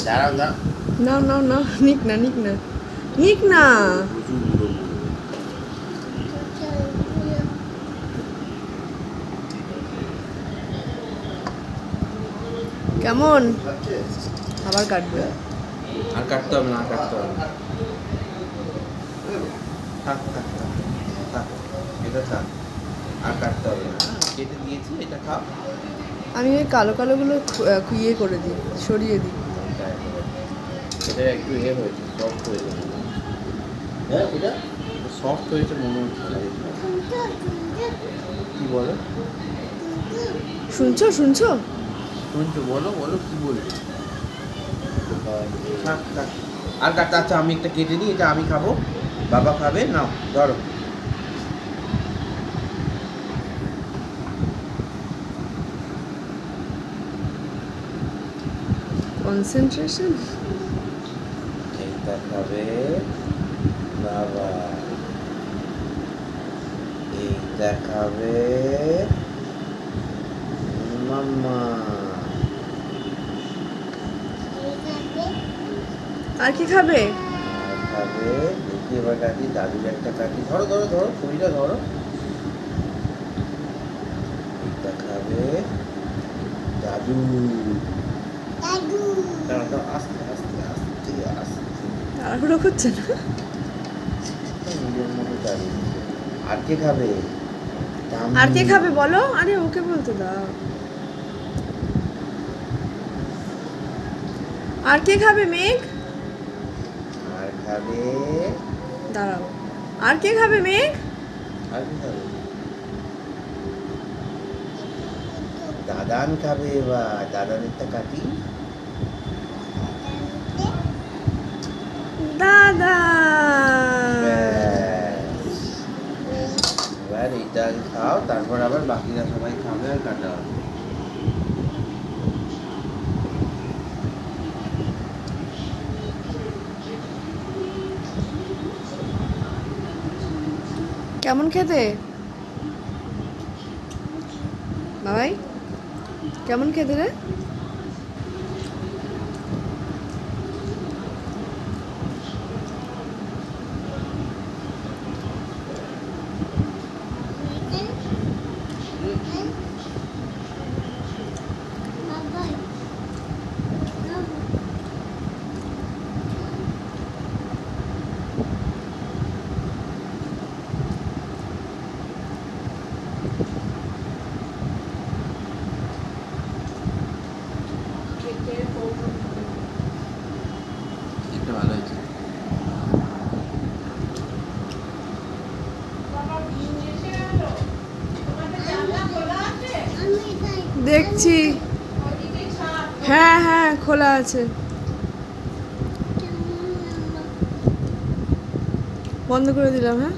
দাঁড়াও দাঁড়াও। নাও নাও নাও, নিক না নিক না নিক না। কেমন আবার কাটবে? আর কাটতে হবে না, আর কাটতে হবে না। থাক থাক থাক থাক, এটা থাক, আর কাটতে হবে না। কেটে দিয়েছি, এটা খাও। আমি ওই কালো কালোগুলো ইয়ে করে দিই, সরিয়ে দিই। এটা একটু হয়েছে, সফট হয়েছে। হ্যাঁ, এটা সফট হয়েছে মনে হচ্ছে। কি বলো? শুনছো শুনছো? শুনছো? বলো বলো, কি বলছো? থাক থাক, আর কাটতে। আচ্ছা, আমি একটা কেটে নিই, এটা আমি খাবো, বাবা খাবে। নাও ধরো। কনসেন্ট্রেশন। এইটা খাবে বাবা, এইটা খাবে মাম্মা। আর কি খাবে? আর খাবে, দেখি এবার কাটি, দাদুর একটা কাটি। ধরো ধরো ধরো, ছুরিটা ধরো। এইটা খাবে দাদু। দাঁড়াও দাঁড়াও, আস্তে আস্তে আস্তে আস্তে। তাড়াহুড়ো করছে না? নিজের মতো দাঁড়িয়ে। আর কে খাবে? আর কে খাবে বলো? আরে ওকে বলতে দাও। আর কে খাবে মেঘ? আর খাবে, দাঁড়াও, আর কে খাবে মেঘ? আর কে খাবে? দাদান খাবে। এবার দাদানেরটা কাটি। দাদা। ব্যাস। এবার এইটা খাও, তারপর আবার বাকিরা সবাই খাবে আর কাটা হবে। কেমন খেতে বাবাই? কেমন খেতে রে? এটা ভালো হয়েছে। দেখছি। হ্যাঁ হ্যাঁ, খোলা আছে। বন্ধ করে দিলাম। হ্যাঁ।